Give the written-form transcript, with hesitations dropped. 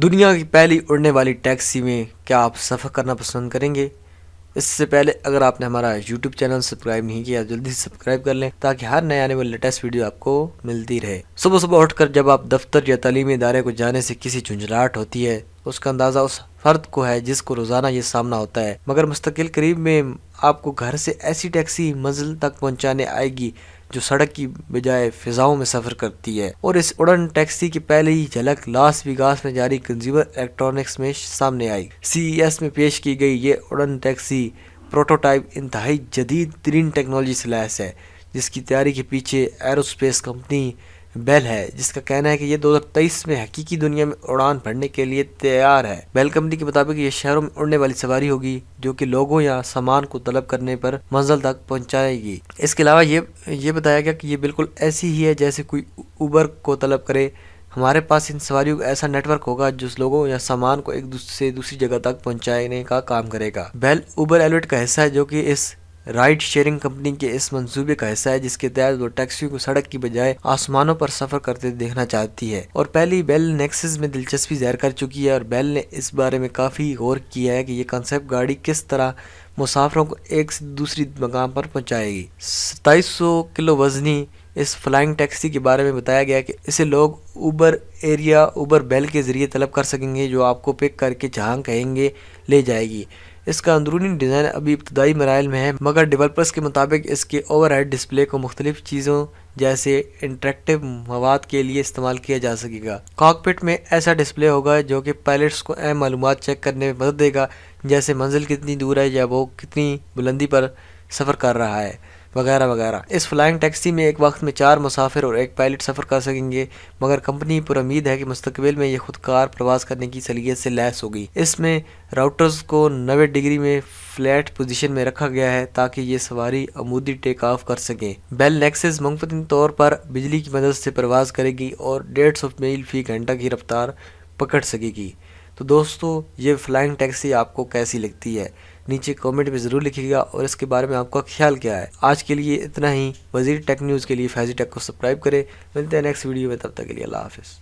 دنیا کی پہلی اڑنے والی ٹیکسی میں کیا آپ سفر کرنا پسند کریں گے؟ اس سے پہلے اگر آپ نے ہمارا یوٹیوب چینل سبسکرائب نہیں کیا جلدی سے سبسکرائب کر لیں تاکہ ہر نئے آنے والی لیٹسٹ ویڈیو آپ کو ملتی رہے۔ صبح صبح اٹھ کر جب آپ دفتر یا تعلیمی ادارے کو جانے سے کسی جھنجھلاہٹ ہوتی ہے اس کا اندازہ اس فرد کو ہے جس کو روزانہ یہ سامنا ہوتا ہے، مگر مستقل قریب میں آپ کو گھر سے ایسی ٹیکسی منزل تک پہنچانے آئے گی جو سڑک کی بجائے فضاؤں میں سفر کرتی ہے۔ اور اس اڑن ٹیکسی کی پہلی جھلک لاس ویگاس میں جاری کنزیومر الیکٹرانکس میں سامنے آئی۔ CES میں پیش کی گئی یہ اڑن ٹیکسی پروٹوٹائپ انتہائی جدید ترین ٹیکنالوجی سے لیس ہے، جس کی تیاری کے پیچھے ایروسپیس کمپنی بیل ہے، جس کا کہنا ہے کہ یہ 2023 میں حقیقی دنیا میں اڑان بھرنے کے لیے تیار ہے۔ بیل کمپنی کے مطابق یہ شہروں میں اڑنے والی سواری ہوگی جو کہ لوگوں یا سامان کو طلب کرنے پر منزل تک پہنچائے گی۔ اس کے علاوہ یہ بتایا گیا کہ یہ بالکل ایسی ہی ہے جیسے کوئی اوبر کو طلب کرے۔ ہمارے پاس ان سواریوں کا ایسا نیٹ ورک ہوگا جو لوگوں یا سامان کو ایک سے دوسری جگہ تک پہنچانے کا کام کرے گا۔ بیل اوبر ایلیٹ کا حصہ ہے جو کہ اس رائڈ شیئرنگ کمپنی کے اس منصوبے کا حصہ ہے جس کے تحت وہ ٹیکسیوں کو سڑک کی بجائے آسمانوں پر سفر کرتے دیکھنا چاہتی ہے، اور پہلی بیل نیکسس میں دلچسپی ظاہر کر چکی ہے، اور بیل نے اس بارے میں کافی غور کیا ہے کہ یہ کنسیپٹ گاڑی کس طرح مسافروں کو ایک سے دوسری مقام پر پہنچائے گی۔ 2700 کلو وزنی اس فلائنگ ٹیکسی کے بارے میں بتایا گیا کہ اسے لوگ اوبر ایریا اوبر بیل کے ذریعے طلب کر سکیں گے، جو آپ کو پک کر کے جہاں کہیں گے لے جائے گی۔ اس کا اندرونی ڈیزائن ابھی ابتدائی مراحل میں ہے، مگر ڈیولپرز کے مطابق اس کے اوور ہیڈ ڈسپلے کو مختلف چیزوں جیسے انٹریکٹیو مواد کے لیے استعمال کیا جا سکے گا۔ کاکپٹ میں ایسا ڈسپلے ہوگا جو کہ پائلٹس کو اہم معلومات چیک کرنے میں مدد دے گا، جیسے منزل کتنی دور ہے یا وہ کتنی بلندی پر سفر کر رہا ہے، وغیرہ وغیرہ۔ اس فلائنگ ٹیکسی میں ایک وقت میں 4 مسافر اور ایک پائلٹ سفر کر سکیں گے، مگر کمپنی پر امید ہے کہ مستقبل میں یہ خود کار پرواز کرنے کی صلاحیت سے لیس ہوگی۔ اس میں راؤٹرز کو 90 ڈگری میں فلیٹ پوزیشن میں رکھا گیا ہے تاکہ یہ سواری عمودی ٹیک آف کر سکیں۔ بیل نیکسس منفرد طور پر بجلی کی مدد سے پرواز کرے گی اور 150 میل فی گھنٹہ کی رفتار پکڑ سکے گی۔ تو دوستو، یہ فلائنگ ٹیکسی آپ کو کیسی لگتی ہے؟ نیچے کامنٹ میں ضرور لکھیے گا، اور اس کے بارے میں آپ کا خیال کیا ہے۔ آج کے لیے اتنا ہی۔ وزیر ٹیک نیوز کے لیے فیضی ٹیک کو سبسکرائب کریں۔ ملتے ہیں نیکسٹ ویڈیو میں، تب تک کے لیے اللہ حافظ۔